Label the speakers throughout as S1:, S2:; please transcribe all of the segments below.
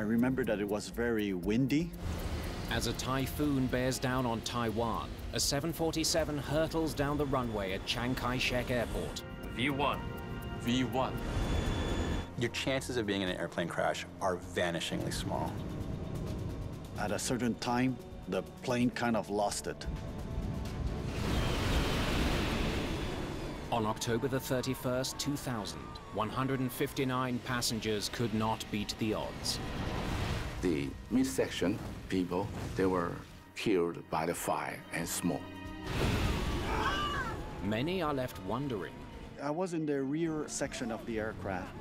S1: I remember that it was very windy.
S2: As a typhoon bears down on Taiwan, a 747 hurtles down the runway at Chiang Kai-shek Airport.
S3: V1.
S4: V1.
S5: Your chances of being in an airplane crash are vanishingly small.
S1: At a certain time, the plane kind of lost it.
S2: On October the 31st, 2000, 159 passengers could not beat the odds.
S6: The midsection people, they were killed by the fire and smoke.
S2: Many are left wondering,
S1: I was in the rear section of the aircraft.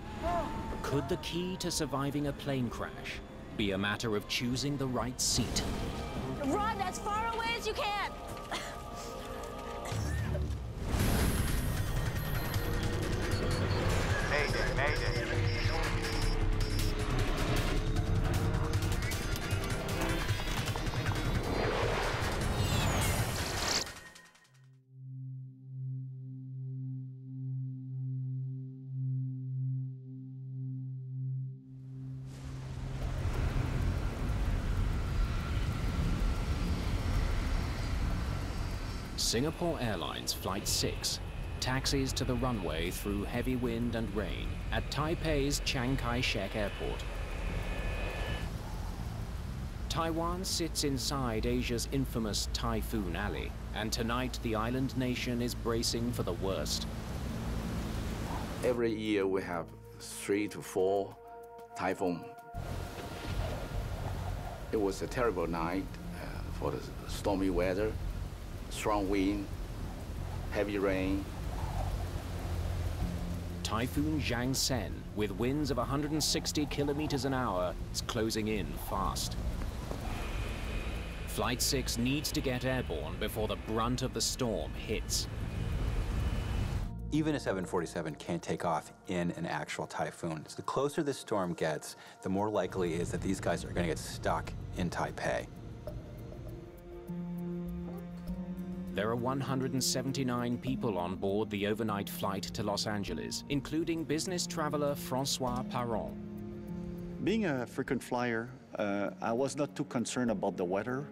S2: could the key to surviving a plane crash be a matter of choosing the right seat?
S7: Run as far away as you can!
S3: Mayday, mayday.
S2: Singapore Airlines Flight 6 taxis to the runway through heavy wind and rain at Taipei's Chiang Kai-shek Airport. Taiwan sits inside Asia's infamous Typhoon Alley, and tonight the island nation is bracing for the worst.
S6: Every year we have 3 to 4 typhoons. It was a terrible night for the stormy weather, strong wind, heavy rain.
S2: Typhoon Jiangsen, with winds of 160 kilometers an hour, is closing in fast. Flight 6 needs to get airborne before the brunt of the storm hits.
S5: Even a 747 can't take off in an actual typhoon. So the closer the storm gets, the more likely it is that these guys are going to get stuck in Taipei.
S2: There are 179 people on board the overnight flight to Los Angeles, including business traveler Francois Paron.
S1: Being a frequent flyer, I was not too concerned about the weather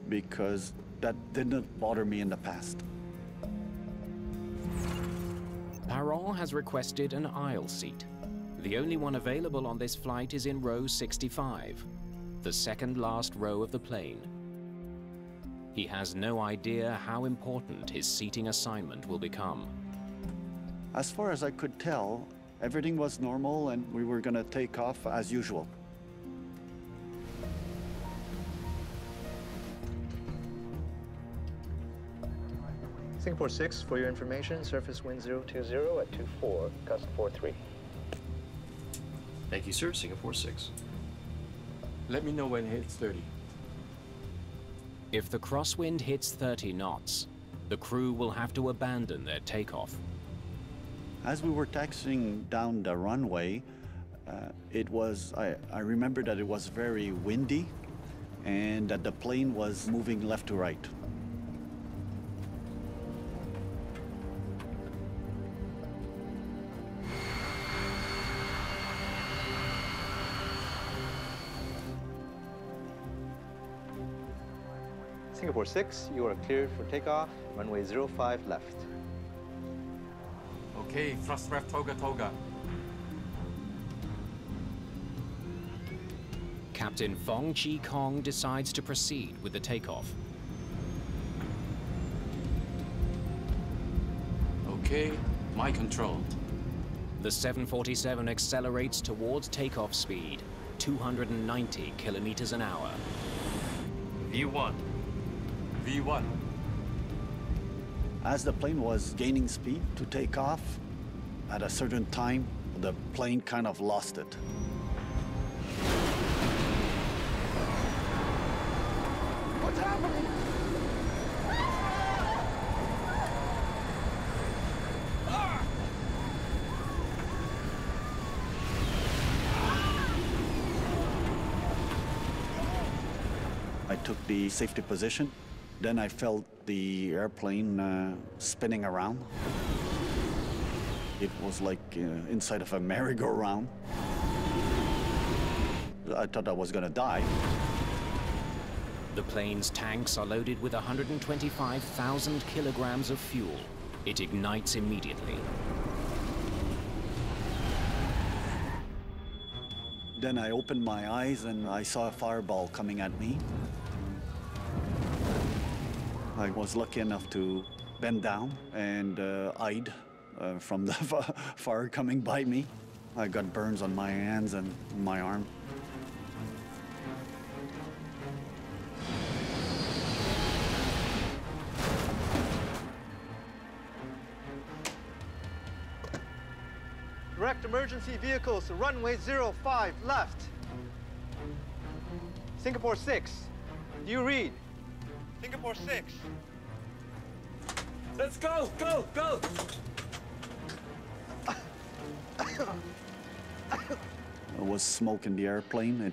S1: because that didn't bother me in the past.
S2: Paron has requested an aisle seat. The only one available on this flight is in row 65, the second last row of the plane. He has no idea how important his seating assignment will become.
S1: As far as I could tell, everything was normal and we were going to take off as usual.
S8: Singapore 6, for your information, surface wind 020 at 24, gust 43.
S3: Thank you, sir. Singapore 6.
S4: Let me know when it hits 30.
S2: If the crosswind hits 30 knots, the crew will have to abandon their takeoff.
S1: As we were taxiing down the runway, I remember that it was very windy and that the plane was moving left to right.
S8: Singapore 6, you are cleared for takeoff, runway 05 left.
S4: Okay, thrust left, toga, toga.
S2: Captain Fong Chi Kong decides to proceed with the takeoff.
S4: Okay, my control.
S2: The 747 accelerates towards takeoff speed, 290 kilometers an hour.
S3: V1.
S4: V1.
S1: As the plane was gaining speed to take off, at a certain time, the plane kind of lost it.
S7: What's happening?
S1: I took the safety position. Then I felt the airplane spinning around. It was like inside of a merry-go-round. I thought I was gonna die.
S2: The plane's tanks are loaded with 125,000 kilograms of fuel. It ignites immediately.
S1: Then I opened my eyes and I saw a fireball coming at me. I was lucky enough to bend down and hide from the fire coming by me. I got burns on my hands and my arm.
S8: Direct emergency vehicles to runway 05 left. Singapore 6. Do you read? Singapore 6.
S4: Let's go, go, go!
S1: There was smoke in the airplane.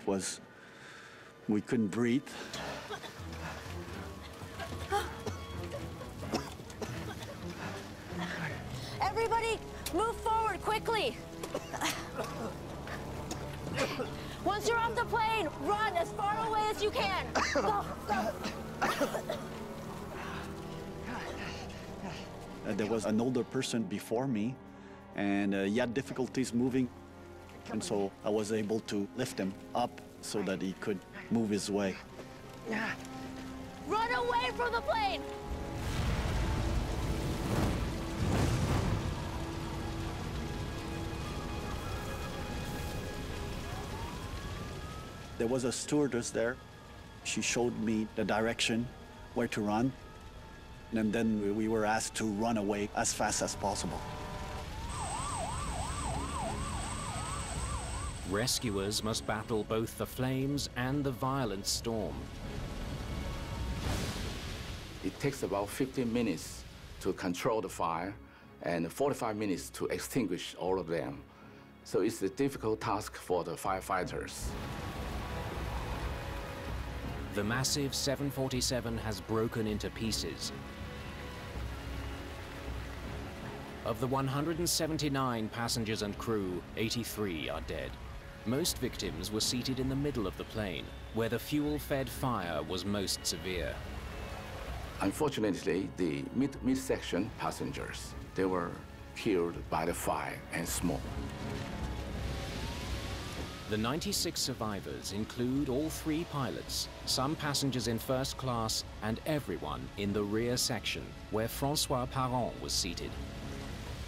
S1: We couldn't breathe.
S7: Everybody, move forward quickly. Once you're off the plane, run as far away as you can. Go, go.
S1: There was an older person before me, and he had difficulties moving. And so I was able to lift him up so that he could move his way.
S7: Run away from the plane.
S1: There was a stewardess there. She showed me the direction, where to run. And then we were asked to run away as fast as possible.
S2: Rescuers must battle both the flames and the violent storm.
S6: It takes about 15 minutes to control the fire and 45 minutes to extinguish all of them. So it's a difficult task for the firefighters.
S2: The massive 747 has broken into pieces. Of the 179 passengers and crew, 83 are dead. Most victims were seated in the middle of the plane, where the fuel-fed fire was most severe.
S6: Unfortunately, the midsection passengers, they were killed by the fire and smoke.
S2: The 96 survivors include all 3 pilots, some passengers in first class, and everyone in the rear section, where François Parent was seated.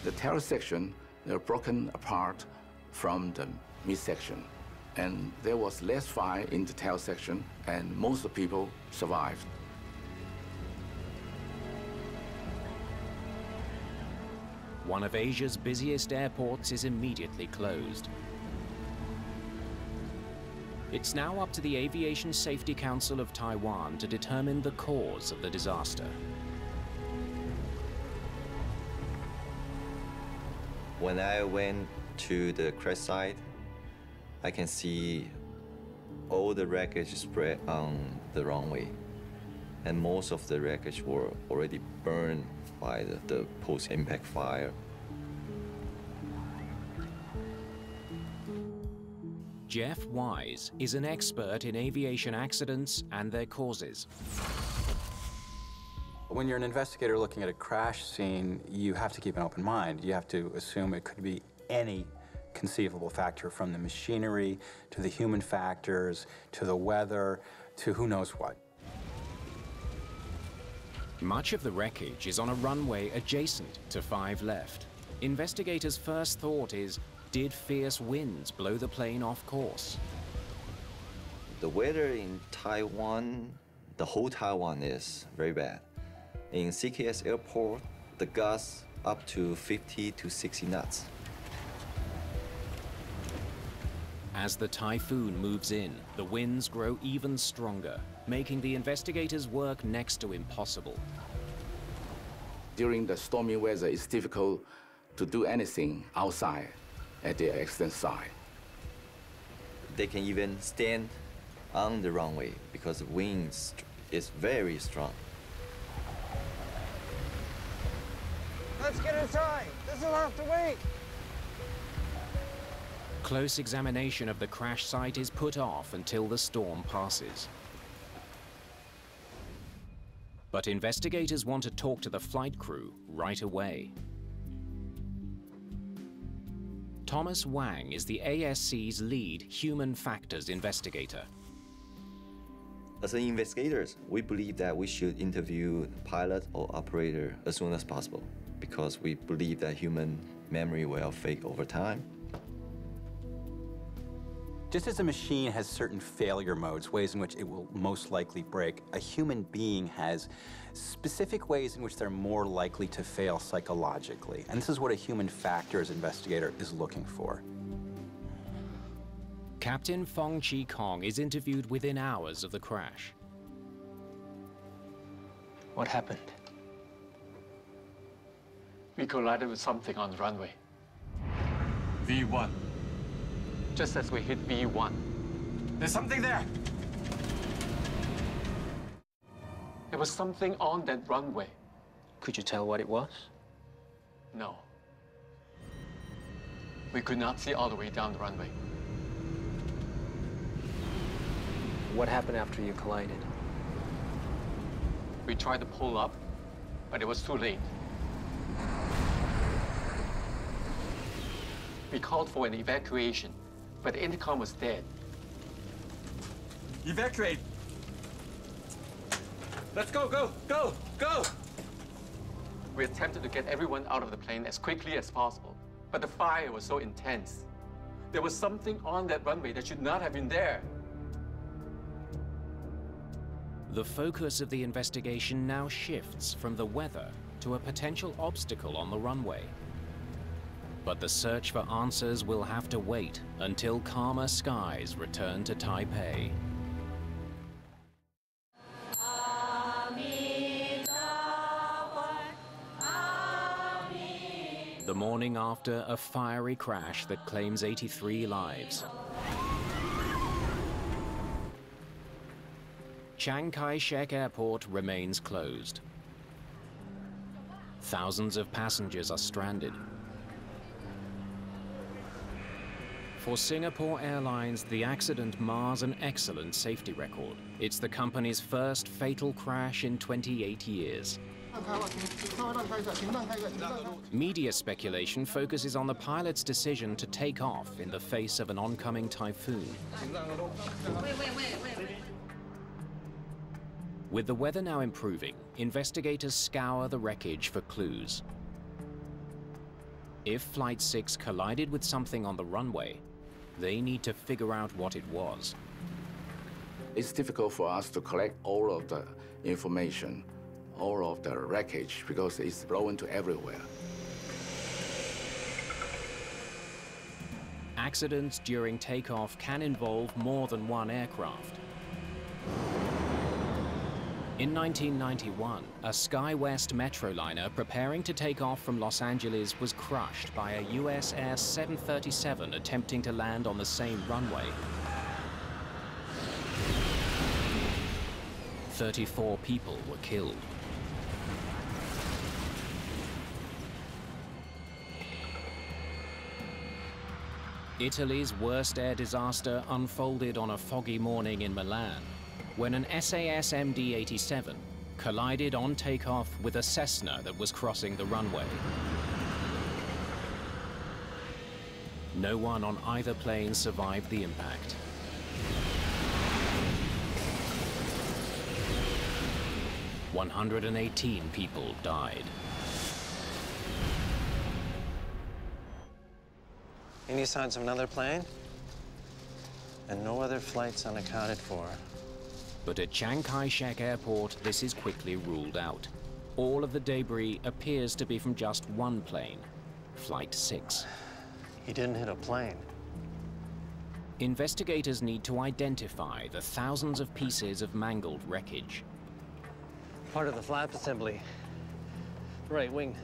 S6: The tail section, they're broken apart from the midsection, and there was less fire in the tail section, and most of the people survived.
S2: One of Asia's busiest airports is immediately closed. It's now up to the Aviation Safety Council of Taiwan to determine the cause of the disaster.
S9: When I went to the crash site, I can see all the wreckage spread on the runway. And most of the wreckage were already burned by the post-impact fire.
S2: Jeff Wise is an expert in aviation accidents and their causes.
S5: When you're an investigator looking at a crash scene, you have to keep an open mind. You have to assume it could be any conceivable factor, from the machinery to the human factors to the weather to who knows what.
S2: Much of the wreckage is on a runway adjacent to 5 left. Investigators' first thought is, did fierce winds blow the plane off course?
S9: The weather in Taiwan, the whole Taiwan is very bad. In CKS Airport, the gusts up to 50 to 60 knots.
S2: As the typhoon moves in, the winds grow even stronger, making the investigators' work next to impossible.
S6: During the stormy weather, it's difficult to do anything outside at the accident site.
S9: They can even stand on the runway because the wind is very strong.
S7: Let's get inside. This will have to wait.
S2: Close examination of the crash site is put off until the storm passes. But investigators want to talk to the flight crew right away. Thomas Wang is the ASC's lead human factors investigator.
S9: As investigators, we believe that we should interview pilot or operator as soon as possible because we believe that human memory will fade over time.
S5: Just as a machine has certain failure modes, ways in which it will most likely break, a human being has specific ways in which they're more likely to fail psychologically. And this is what a human factors investigator is looking for.
S2: Captain Fong Chi Kong is interviewed within hours of the crash.
S4: What happened? We collided with something on the runway. V1. Just as we hit V1. There's something there! There was something on that runway.
S10: Could you tell what it was?
S4: No. We could not see all the way down the runway.
S10: What happened after you collided?
S4: We tried to pull up, but it was too late. We called for an evacuation, but the intercom was dead. Evacuate! Let's go, go, go, go! We attempted to get everyone out of the plane as quickly as possible, but the fire was so intense. There was something on that runway that should not have been there.
S2: The focus of the investigation now shifts from the weather to a potential obstacle on the runway. But the search for answers will have to wait until calmer skies return to Taipei. The morning after a fiery crash that claims 83 lives. Chiang Kai-shek Airport remains closed. Thousands of passengers are stranded. For Singapore Airlines, the accident mars an excellent safety record. It's the company's first fatal crash in 28 years. Media speculation focuses on the pilot's decision to take off in the face of an oncoming typhoon. With the weather now improving, investigators scour the wreckage for clues. If Flight 6 collided with something on the runway, they need to figure out what it was.
S6: It's difficult for us to collect all of the information, all of the wreckage, because it's blown to everywhere.
S2: Accidents during takeoff can involve more than one aircraft. In 1991, a SkyWest Metroliner preparing to take off from Los Angeles was crushed by a US Air 737 attempting to land on the same runway. 34 people were killed. Italy's worst air disaster unfolded on a foggy morning in Milan, when an SAS MD-87 collided on takeoff with a Cessna that was crossing the runway. No one on either plane survived the impact. "118 people died.
S10: Any signs of another plane? And no other flights unaccounted for.
S2: But at Chiang Kai-shek Airport, this is quickly ruled out. All of the debris appears to be from just one plane, Flight 6.
S10: He didn't hit a plane.
S2: Investigators need to identify the thousands of pieces of mangled wreckage.
S10: Part of the flap assembly. Right wing.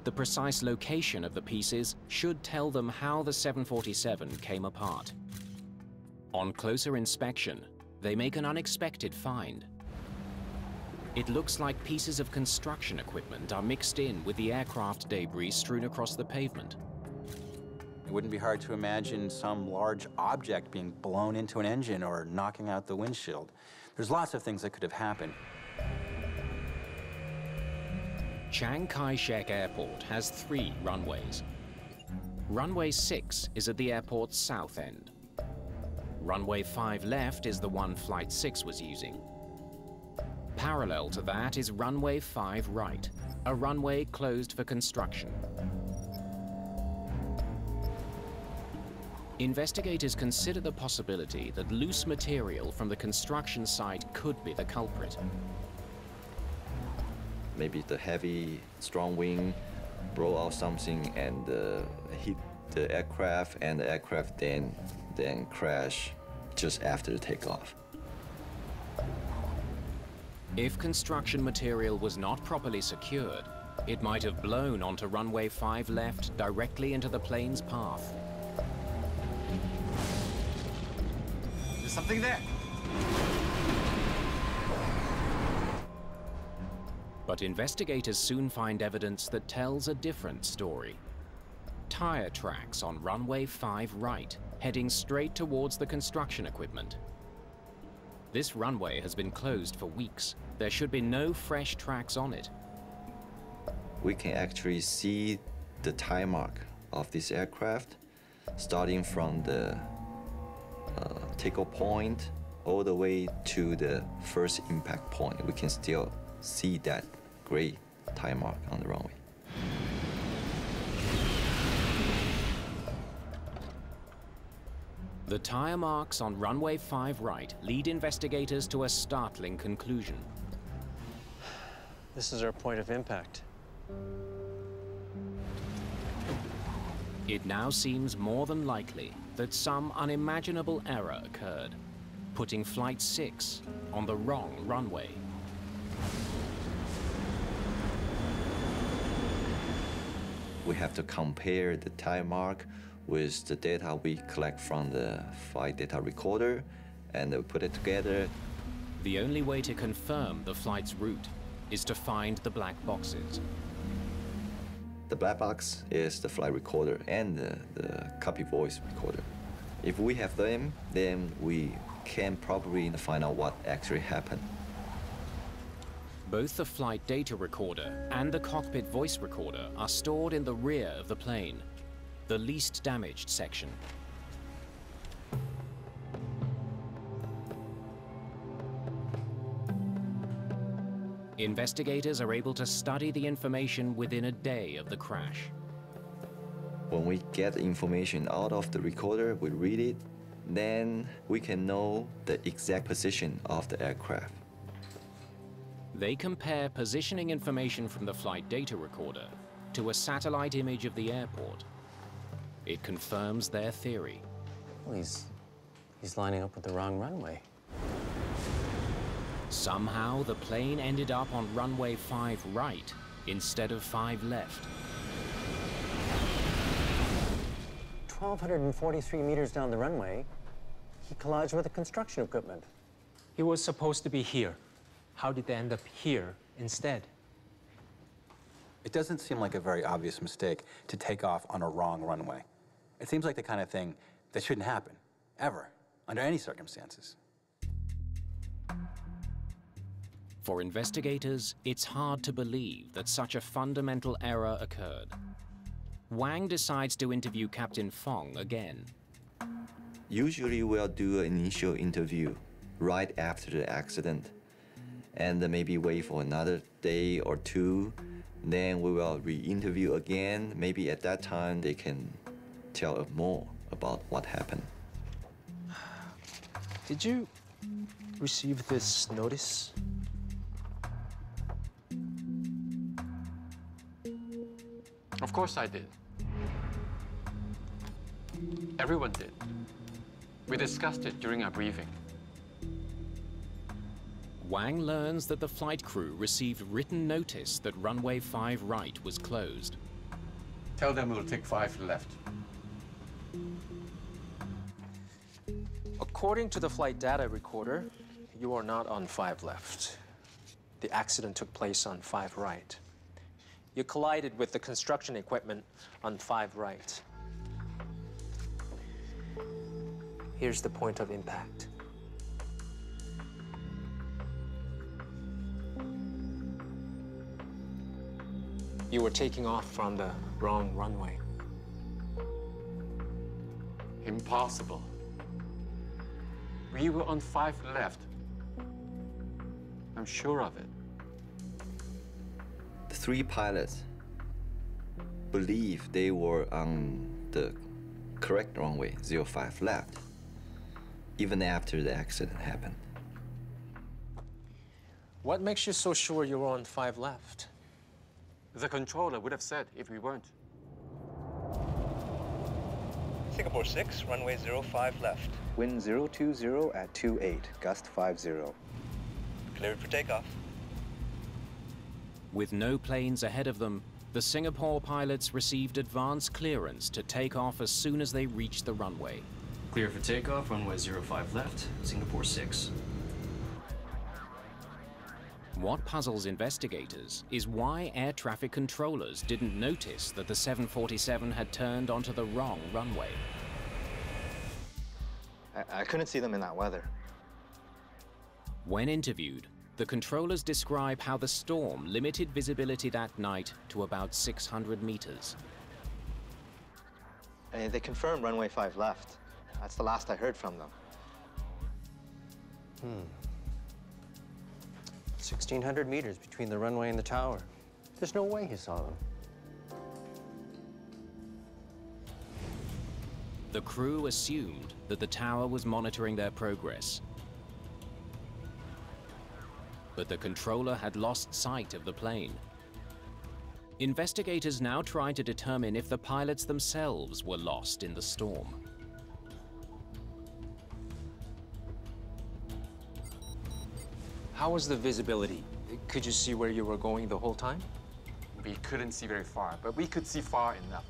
S2: The precise location of the pieces should tell them how the 747 came apart. On closer inspection, they make an unexpected find. It looks like pieces of construction equipment are mixed in with the aircraft debris strewn across the pavement.
S5: It wouldn't be hard to imagine some large object being blown into an engine or knocking out the windshield. There's lots of things that could have happened.
S2: Chiang Kai-shek Airport has 3 runways. Runway 6 is at the airport's south end. Runway 5 left is the one Flight 6 was using. Parallel to that is runway 5 right, a runway closed for construction. Investigators consider the possibility that loose material from the construction site could be the culprit.
S9: Maybe the heavy, strong wind blow out something and hit the aircraft, and the aircraft then crash just after the takeoff.
S2: If construction material was not properly secured, it might have blown onto runway 5 left directly into the plane's path.
S3: There's something there.
S2: But investigators soon find evidence that tells a different story. Tire tracks on runway 5 right, heading straight towards the construction equipment. This runway has been closed for weeks. There should be no fresh tracks on it.
S9: We can actually see the tire mark of this aircraft, starting from the takeoff point all the way to the first impact point. We can still see that gray tire mark on the runway.
S2: The tire marks on runway 5 right lead investigators to a startling conclusion.
S10: This is our point of impact.
S2: It now seems more than likely that some unimaginable error occurred, putting Flight 6 on the wrong runway.
S9: We have to compare the tire mark with the data we collect from the flight data recorder, and we put it together.
S2: The only way to confirm the flight's route is to find the black boxes.
S9: The black box is the flight recorder and the copy voice recorder. If we have them, then we can probably find out what actually happened.
S2: Both the flight data recorder and the cockpit voice recorder are stored in the rear of the plane, the least damaged section. Investigators are able to study the information within a day of the crash.
S9: When we get the information out of the recorder, we read it, then we can know the exact position of the aircraft.
S2: They compare positioning information from the flight data recorder to a satellite image of the airport. It confirms their theory.
S10: Well, he's lining up with the wrong runway.
S2: Somehow, the plane ended up on runway 5 right instead of 5 left.
S10: 1,243 meters down the runway, he collides with the construction equipment.
S11: He was supposed to be here. How did they end up here instead?
S5: It doesn't seem like a very obvious mistake to take off on a wrong runway. It seems like the kind of thing that shouldn't happen, ever, under any circumstances.
S2: For investigators, it's hard to believe that such a fundamental error occurred. Wang decides to interview Captain Fong again.
S9: Usually we'll do an initial interview right after the accident, and then maybe wait for another day or two. Then we will re-interview again. Maybe at that time they can tell us more about what happened.
S11: Did you receive this notice?
S4: Of course I did. Everyone did. We discussed it during our briefing.
S2: Wang learns that the flight crew received written notice that runway 5 right was closed.
S4: Tell them we'll take 5 left.
S11: According to the flight data recorder, you are not on 5 left. The accident took place on 5 right. You collided with the construction equipment on 5 right. Here's the point of impact. You were taking off from the wrong runway.
S4: Impossible. We were on 5 left. I'm sure of it.
S9: The 3 pilots believe they were on the correct runway, 05 left, even after the accident happened.
S11: What makes you so sure you were on 5 left?
S4: The controller would have said if we weren't.
S8: Singapore 6, runway 05 left. Wind 020 at 28, gust 50. Cleared for takeoff.
S2: With no planes ahead of them, the Singapore pilots received advance clearance to take off as soon as they reached the runway.
S12: Clear for takeoff, runway 05 left, Singapore 6.
S2: What puzzles investigators is why air traffic controllers didn't notice that the 747 had turned onto the wrong runway.
S8: I couldn't see them in that weather.
S2: When interviewed, the controllers describe how the storm limited visibility that night to about 600 meters.
S8: And they confirmed runway 5 left. That's the last I heard from them.
S10: 1,600 meters between the runway and the tower. There's no way he saw them.
S2: The crew assumed that the tower was monitoring their progress. But the controller had lost sight of the plane. Investigators now try to determine if the pilots themselves were lost in the storm.
S11: How was the visibility? Could you see where you were going the whole time?
S4: We couldn't see very far, but we could see far enough.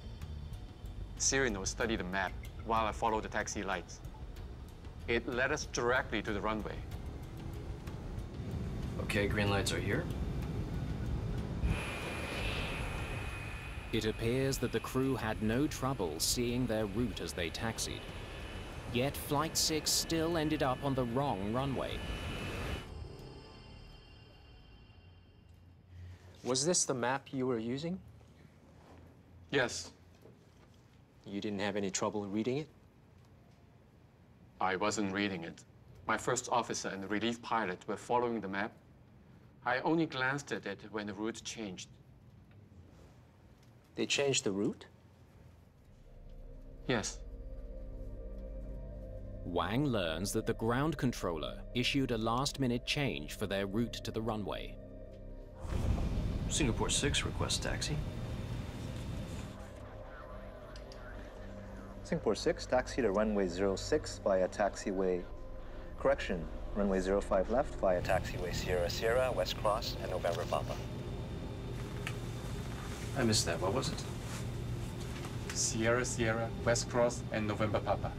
S4: Cyrano studied the map while I followed the taxi lights. It led us directly to the runway.
S12: Okay, green lights are here.
S2: It appears that the crew had no trouble seeing their route as they taxied. Yet Flight 6 still ended up on the wrong runway.
S11: Was this the map you were using?
S4: Yes.
S11: You didn't have any trouble reading it?
S4: I wasn't reading it. My first officer and the relief pilot were following the map. I only glanced at it when the route changed.
S11: They changed the route?
S4: Yes.
S2: Wang learns that the ground controller issued a last-minute change for their route to the runway.
S12: Singapore 6 requests taxi.
S8: Singapore 6, taxi to runway 06 via taxiway. Correction, runway 05 left via taxiway Sierra Sierra, West Cross, and November Papa.
S12: I missed that. What was it?
S4: Sierra Sierra, West Cross, and November Papa.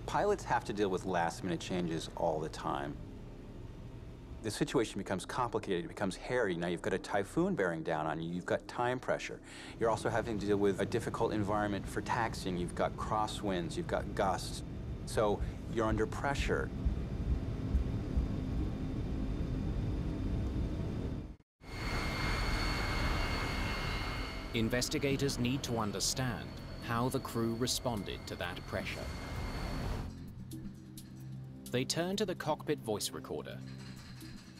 S5: Pilots have to deal with last-minute changes all the time. The situation becomes complicated, it becomes hairy. Now you've got a typhoon bearing down on you, you've got time pressure. You're also having to deal with a difficult environment for taxiing. You've got crosswinds, you've got gusts. So you're under pressure.
S2: Investigators need to understand how the crew responded to that pressure. They turn to the cockpit voice recorder.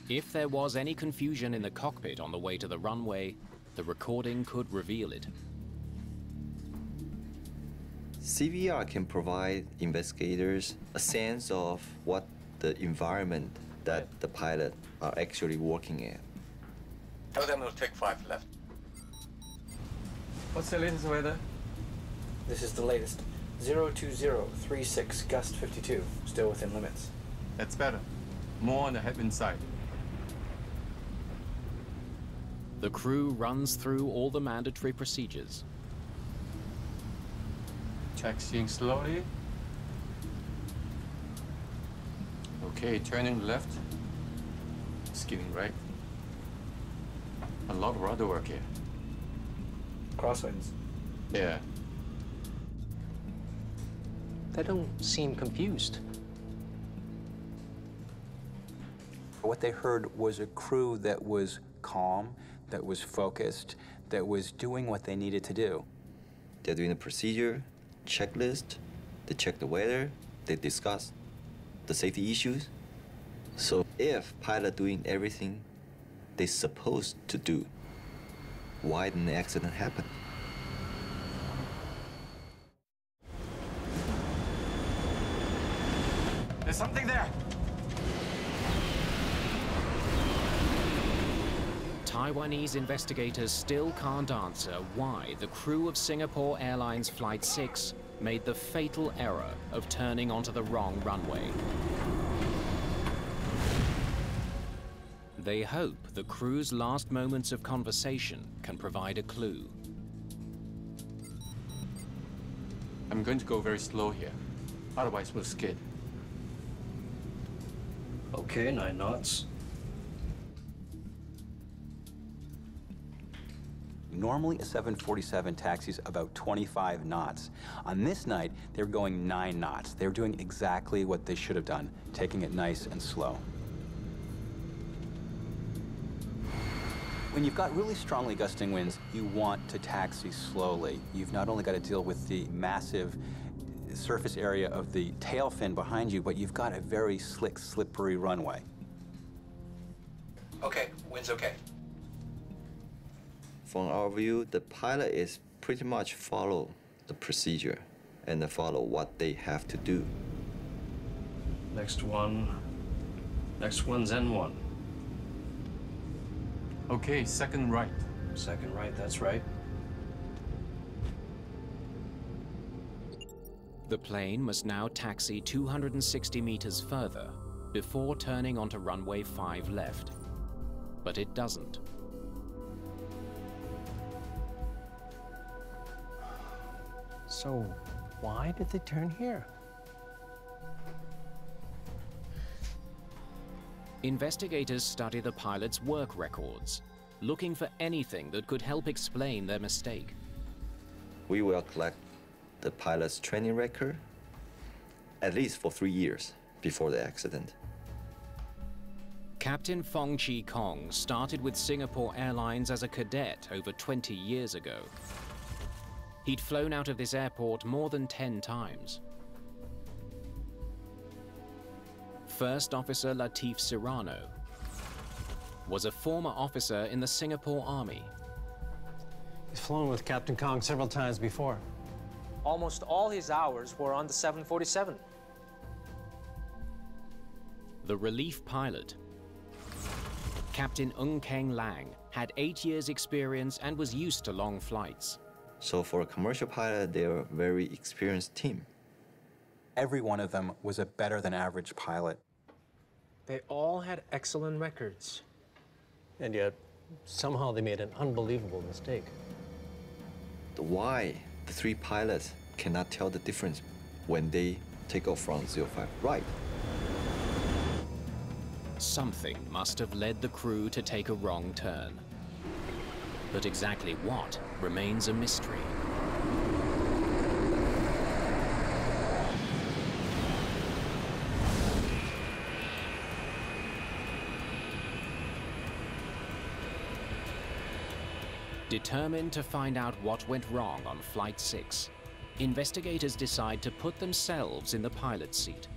S2: If there was any confusion in the cockpit on the way to the runway, the recording could reveal it.
S9: CVR can provide investigators a sense of what the environment that the pilot are actually working in.
S6: Tell them to take 5 left.
S4: What's the latest weather?
S13: This is the latest. 02036, gust 52, still within limits.
S4: That's better. More on the headwind side.
S2: The crew runs through all the mandatory procedures.
S4: Taxiing slowly. Okay, turning left. Skidding right. A lot of rudder work here.
S13: Crosswinds.
S4: Yeah.
S11: They don't seem confused.
S5: What they heard was a crew that was calm, that was focused, that was doing what they needed to do.
S9: They're doing the procedure, checklist, they check the weather, they discuss the safety issues. So if pilot doing everything they're supposed to do, why didn't the accident happen?
S3: There's something there.
S2: Taiwanese investigators still can't answer why the crew of Singapore Airlines Flight 6 made the fatal error of turning onto the wrong runway. They hope the crew's last moments of conversation can provide a clue.
S4: I'm going to go very slow here. Otherwise, we'll skid.
S12: Okay, 9 knots.
S5: Normally, a 747 taxis about 25 knots. On this night, they were going 9 knots. They were doing exactly what they should have done, taking it nice and slow. When you've got really strongly gusting winds, you want to taxi slowly. You've not only got to deal with the massive surface area of the tail fin behind you, but you've got a very slick, slippery runway.
S13: Okay, wind's okay.
S9: From our view, the pilot is pretty much follow the procedure and follow what they have to do.
S12: Next one. Next one's N1.
S4: Okay, second right.
S12: Second right, that's right.
S2: The plane must now taxi 260 meters further before turning onto runway 5 left. But it doesn't.
S11: So, why did they turn here?
S2: Investigators study the pilot's work records, looking for anything that could help explain their mistake.
S9: We will collect the pilot's training record at least for 3 years before the accident.
S2: Captain Fong Chi Kong started with Singapore Airlines as a cadet over 20 years ago. He'd flown out of this airport more than 10 times. First Officer Latif Serrano was a former officer in the Singapore Army.
S10: He's flown with Captain Kong several times before.
S11: Almost all his hours were on the 747.
S2: The relief pilot, Captain Ng Keng Lang, had 8 years' experience and was used to long flights.
S9: So for a commercial pilot, they're a very experienced team.
S5: Every one of them was a better than average pilot.
S11: They all had excellent records.
S10: And yet, somehow they made an unbelievable mistake.
S9: Why the 3 pilots cannot tell the difference when they take off from 05 right?
S2: Something must have led the crew to take a wrong turn. But exactly what remains a mystery. Determined to find out what went wrong on Flight 6, investigators decide to put themselves in the pilot's seat,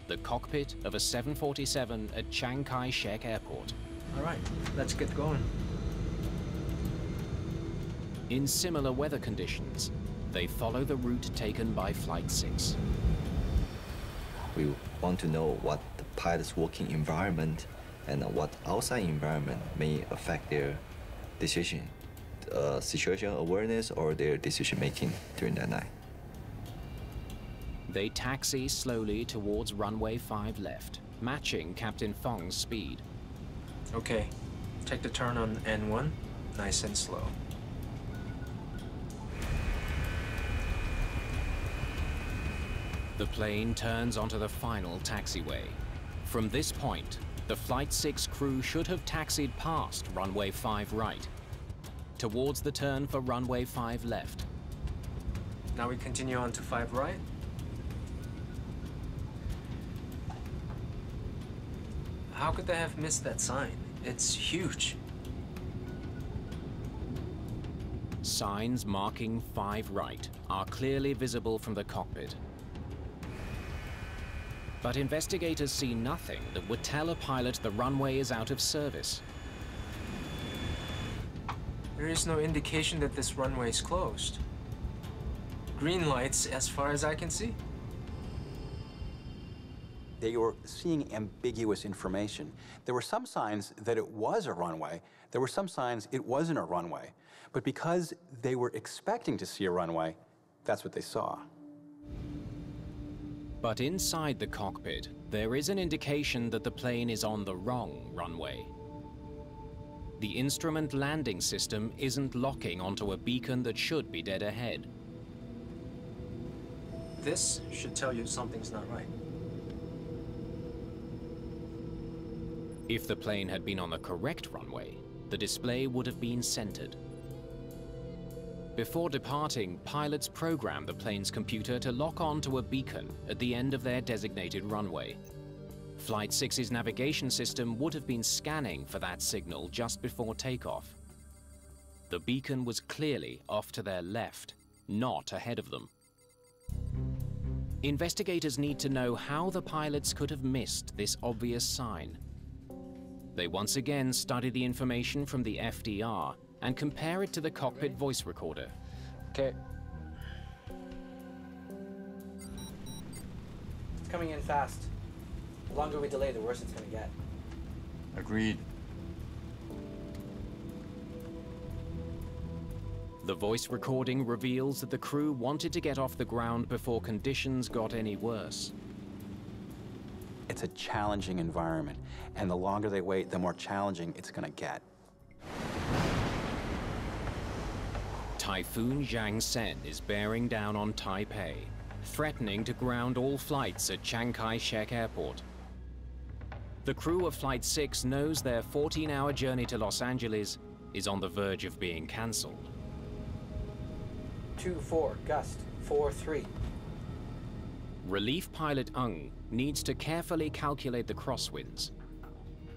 S2: the cockpit of a 747 at Chiang Kai-shek Airport.
S11: All right, let's get going.
S2: In similar weather conditions, they follow the route taken by Flight 6.
S9: We want to know what the pilot's working environment and what outside environment may affect their decision, situational awareness or their decision making during that night.
S2: They taxi slowly towards runway 5 left, matching Captain Fong's speed.
S11: Okay, take the turn on N1, nice and slow.
S2: The plane turns onto the final taxiway. From this point, the Flight 6 crew should have taxied past runway 5 right, towards the turn for runway 5 left.
S11: Now we continue on to 5 right? How could they have missed that sign? It's huge.
S2: Signs marking 5 right are clearly visible from the cockpit. But investigators see nothing that would tell a pilot the runway is out of service.
S11: There is no indication that this runway is closed. Green lights as far as I can see.
S5: They were seeing ambiguous information. There were some signs that it was a runway. There were some signs it wasn't a runway. But because they were expecting to see a runway, that's what they saw.
S2: But inside the cockpit, there is an indication that the plane is on the wrong runway. The instrument landing system isn't locking onto a beacon that should be dead ahead.
S11: This should tell you something's not right.
S2: If the plane had been on the correct runway, the display would have been centered. Before departing, pilots program the plane's computer to lock onto a beacon at the end of their designated runway. Flight 6's navigation system would have been scanning for that signal just before takeoff. The beacon was clearly off to their left, not ahead of them. Investigators need to know how the pilots could have missed this obvious sign. They once again study the information from the FDR and compare it to the cockpit voice recorder.
S11: Okay.
S13: It's coming in fast. The longer we delay, the worse it's going to get.
S3: Agreed.
S2: The voice recording reveals that the crew wanted to get off the ground before conditions got any worse.
S5: It's a challenging environment, and the longer they wait, the more challenging it's going to get.
S2: Typhoon Jiangsen is bearing down on Taipei, threatening to ground all flights at Chiang Kai-shek Airport. The crew of Flight 6 knows their 14-hour journey to Los Angeles is on the verge of being cancelled.
S13: 2-4, gust, 4-3.
S2: Relief pilot Ng needs to carefully calculate the crosswinds,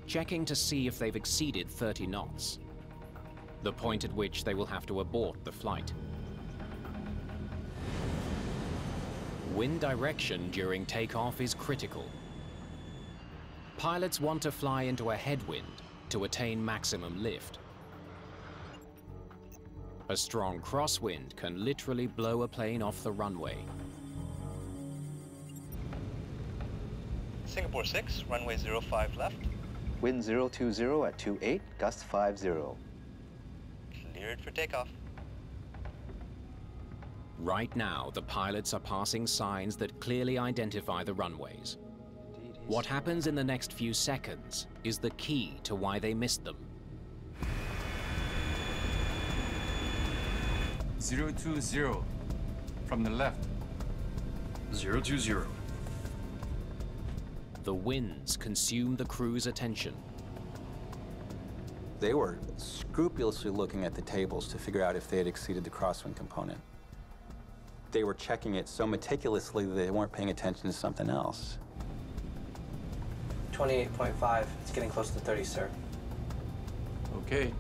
S2: checking to see if they've exceeded 30 knots, the point at which they will have to abort the flight. Wind direction during takeoff is critical. Pilots want to fly into a headwind to attain maximum lift. A strong crosswind can literally blow a plane off the runway.
S8: Singapore 6, runway 05 left. Wind 020 at 28, gust 50. Cleared for takeoff.
S2: Right now, the pilots are passing signs that clearly identify the runways. What happens in the next few seconds is the key to why they missed them.
S3: 020 from the left.
S12: 020.
S2: The winds consume the crew's attention.
S5: They were scrupulously looking at the tables to figure out if they had exceeded the crosswind component. They were checking it so meticulously that they weren't paying attention to something else.
S13: 28.5. It's getting close to 30, sir.
S4: Okay.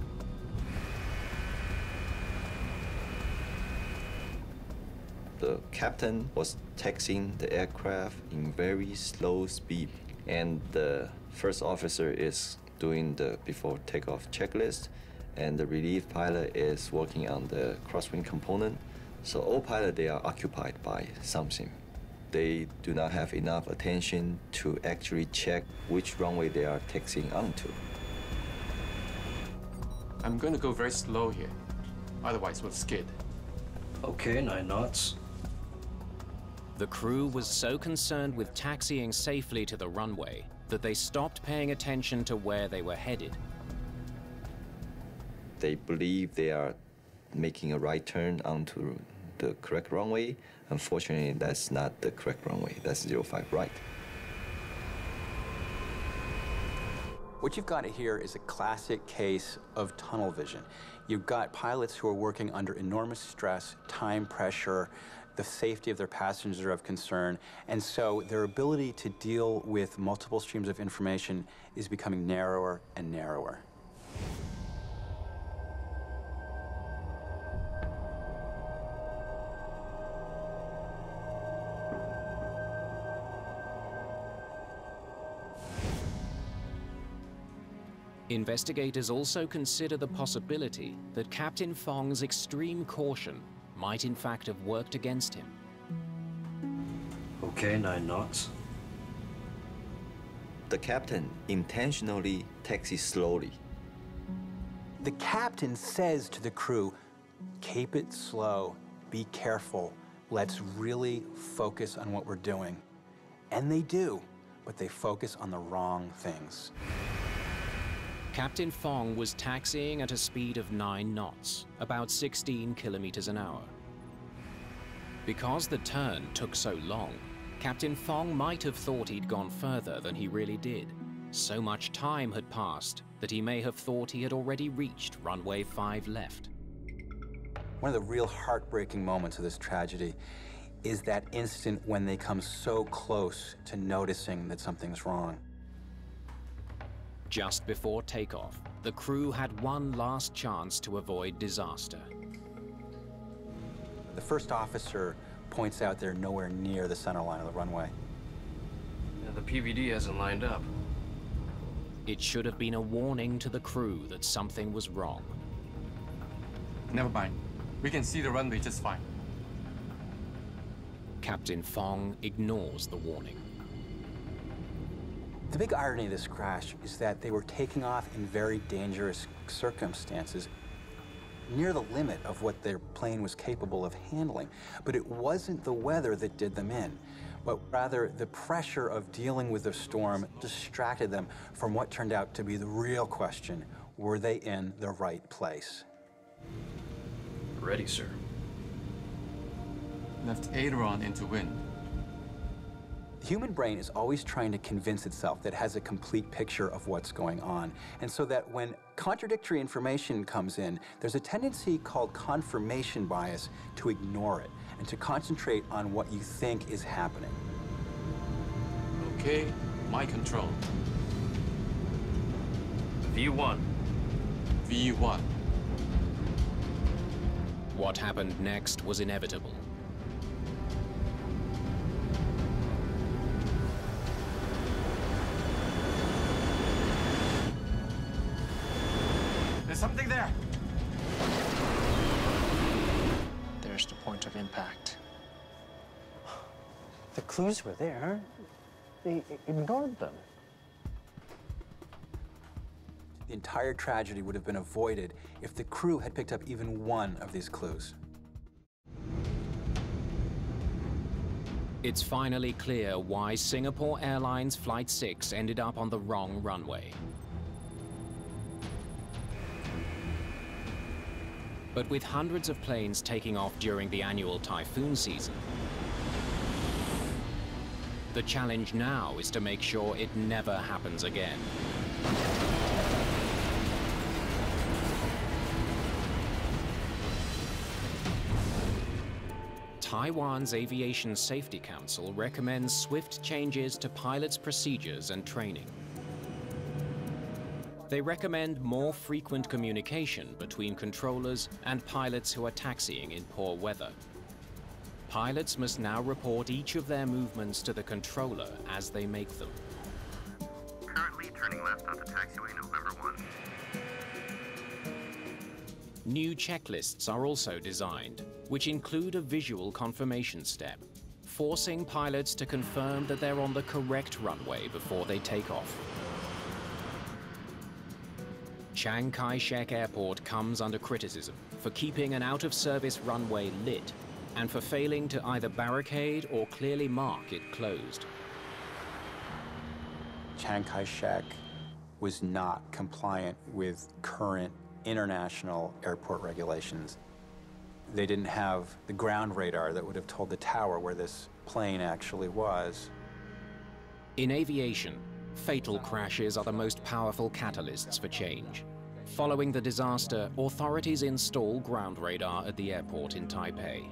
S9: The captain was taxiing the aircraft in very slow speed, and the first officer is doing the before takeoff checklist, and the relief pilot is working on the crosswind component. So all pilots, they are occupied by something. They do not have enough attention to actually check which runway they are taxiing onto.
S4: I'm going to go very slow here. Otherwise, we'll skid.
S12: Okay, 9 knots.
S2: The crew was so concerned with taxiing safely to the runway that they stopped paying attention to where they were headed.
S9: They believe they are making a right turn onto the correct runway. Unfortunately, that's not the correct runway. That's 05 right.
S5: What you've got here is a classic case of tunnel vision. You've got pilots who are working under enormous stress, time pressure. the safety of their passengers are of concern, and so their ability to deal with multiple streams of information is becoming narrower and narrower.
S2: Investigators also consider the possibility that Captain Fong's extreme caution might in fact have worked against him.
S12: Okay, 9 knots.
S9: The captain intentionally taxis slowly.
S5: The captain says to the crew, keep it slow, be careful, let's really focus on what we're doing. And they do, but they focus on the wrong things.
S2: Captain Fong was taxiing at a speed of 9 knots, about 16 kilometers an hour. Because the turn took so long, Captain Fong might have thought he'd gone further than he really did. So much time had passed that he may have thought he had already reached runway 5 left.
S5: One of the real heartbreaking moments of this tragedy is that instant when they come so close to noticing that something's wrong.
S2: Just before takeoff, the crew had one last chance to avoid disaster.
S5: The first officer points out they're nowhere near the center line of the runway.
S12: Yeah, the PVD hasn't lined up.
S2: It should have been a warning to the crew that something was wrong.
S3: Never mind. We can see the runway just fine.
S2: Captain Fong ignores the warning.
S5: The big irony of this crash is that they were taking off in very dangerous circumstances, near the limit of what their plane was capable of handling. But it wasn't the weather that did them in, but rather the pressure of dealing with the storm distracted them from what turned out to be the real question: were they in the right place?
S12: Ready, sir.
S3: Left aileron into wind.
S5: The human brain is always trying to convince itself that it has a complete picture of what's going on. And so that when contradictory information comes in, there's a tendency called confirmation bias to ignore it and to concentrate on what you think is happening.
S3: Okay, my control.
S12: V1.
S3: V1.
S2: What happened next was inevitable.
S3: There's something there.
S11: There's the point of impact.
S13: The clues were there. They ignored them.
S5: The entire tragedy would have been avoided if the crew had picked up even one of these clues.
S2: It's finally clear why Singapore Airlines Flight 6 ended up on the wrong runway. But with hundreds of planes taking off during the annual typhoon season, the challenge now is to make sure it never happens again. Taiwan's Aviation Safety Council recommends swift changes to pilots' procedures and training. They recommend more frequent communication between controllers and pilots who are taxiing in poor weather. Pilots must now report each of their movements to the controller as they make them.
S14: Currently turning left onto taxiway November 1.
S2: New checklists are also designed, which include a visual confirmation step, forcing pilots to confirm that they're on the correct runway before they take off. Chiang Kai-shek Airport comes under criticism for keeping an out-of-service runway lit and for failing to either barricade or clearly mark it closed.
S5: Chiang Kai-shek was not compliant with current international airport regulations. They didn't have the ground radar that would have told the tower where this plane actually was.
S2: In aviation, fatal crashes are the most powerful catalysts for change. Following the disaster, authorities install ground radar at the airport in Taipei.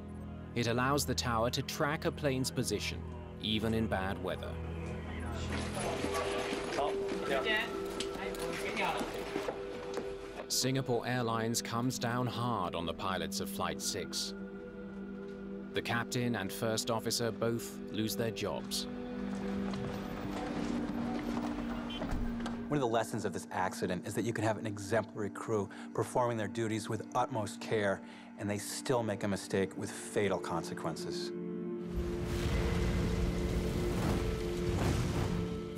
S2: It allows the tower to track a plane's position, even in bad weather. Singapore Airlines comes down hard on the pilots of Flight 6. The captain and first officer both lose their jobs.
S5: One of the lessons of this accident is that you can have an exemplary crew performing their duties with utmost care, and they still make a mistake with fatal consequences.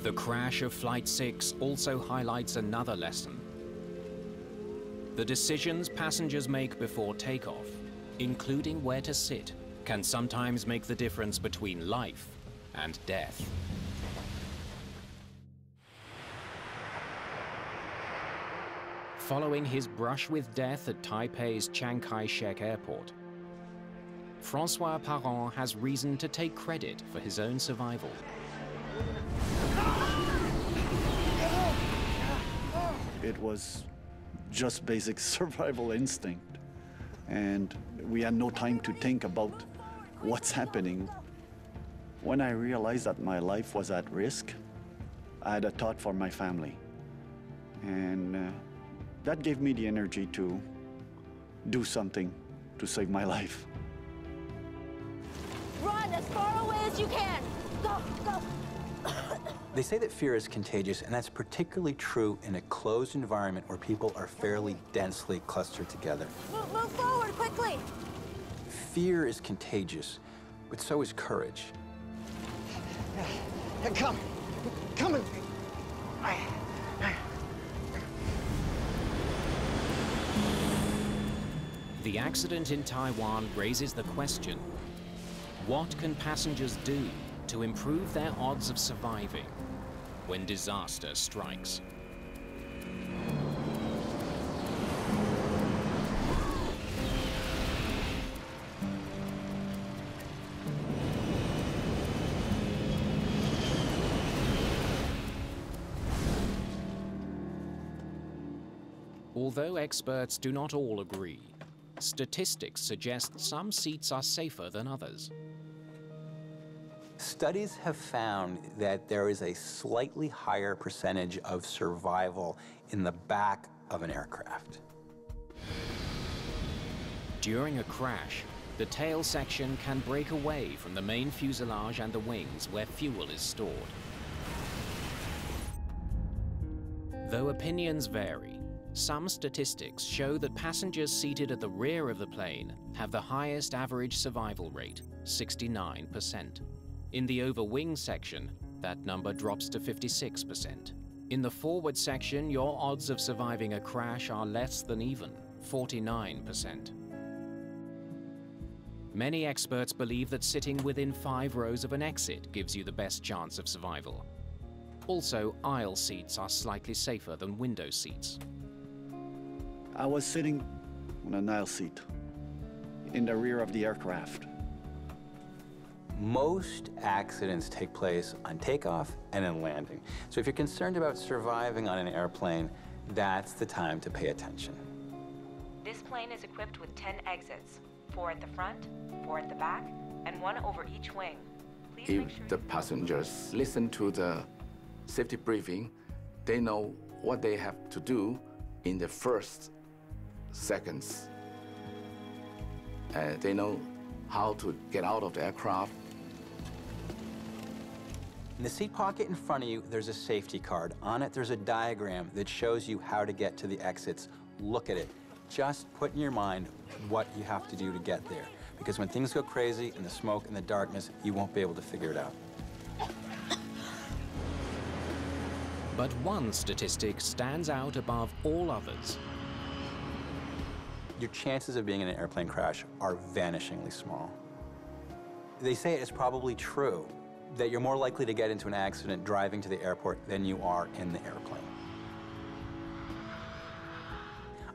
S2: The crash of Flight 6 also highlights another lesson. The decisions passengers make before takeoff, including where to sit, can sometimes make the difference between life and death. Following his brush with death at Taipei's Chiang Kai-shek Airport, Francois Parent has reason to take credit for his own survival.
S1: It was just basic survival instinct, and we had no time to think about what's happening. When I realized that my life was at risk, I had a thought for my family, and that gave me the energy to do something to save my life.
S7: Run as far away as you can! Go, go!
S5: They say that fear is contagious, and that's particularly true in a closed environment where people are fairly densely clustered together.
S7: Move forward, quickly!
S5: Fear is contagious, but so is courage.
S15: Come! Come!
S2: The accident in Taiwan raises the question, what can passengers do to improve their odds of surviving when disaster strikes? Although experts do not all agree, statistics suggest some seats are safer than others.
S5: Studies have found that there is a slightly higher percentage of survival in the back of an aircraft.
S2: During a crash, the tail section can break away from the main fuselage and the wings where fuel is stored. Though opinions vary, some statistics show that passengers seated at the rear of the plane have the highest average survival rate, 69%. In the over-wing section, that number drops to 56%. In the forward section, your odds of surviving a crash are less than even, 49%. Many experts believe that sitting within 5 rows of an exit gives you the best chance of survival. Also, aisle seats are slightly safer than window seats.
S1: I was sitting on an aisle seat in the rear of the aircraft.
S5: Most accidents take place on takeoff and in landing. So if you're concerned about surviving on an airplane, that's the time to pay attention.
S16: This plane is equipped with 10 exits, 4 at the front, 4 at the back, and 1 over each wing. Please make sure
S6: if the passengers listen to the safety briefing, they know what they have to do in the first seconds. They know how to get out of the aircraft.
S5: In the seat pocket in front of you, there's a safety card. On it, there's a diagram that shows you how to get to the exits. Look at it. Just put in your mind what you have to do to get there. Because when things go crazy in the smoke and the darkness, you won't be able to figure it out.
S2: But one statistic stands out above all others.
S5: Your chances of being in an airplane crash are vanishingly small. They say it's probably true that you're more likely to get into an accident driving to the airport than you are in the airplane.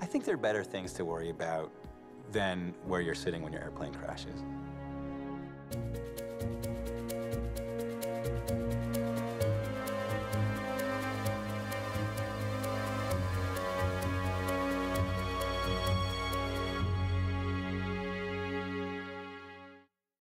S5: I think there are better things to worry about than where you're sitting when your airplane crashes.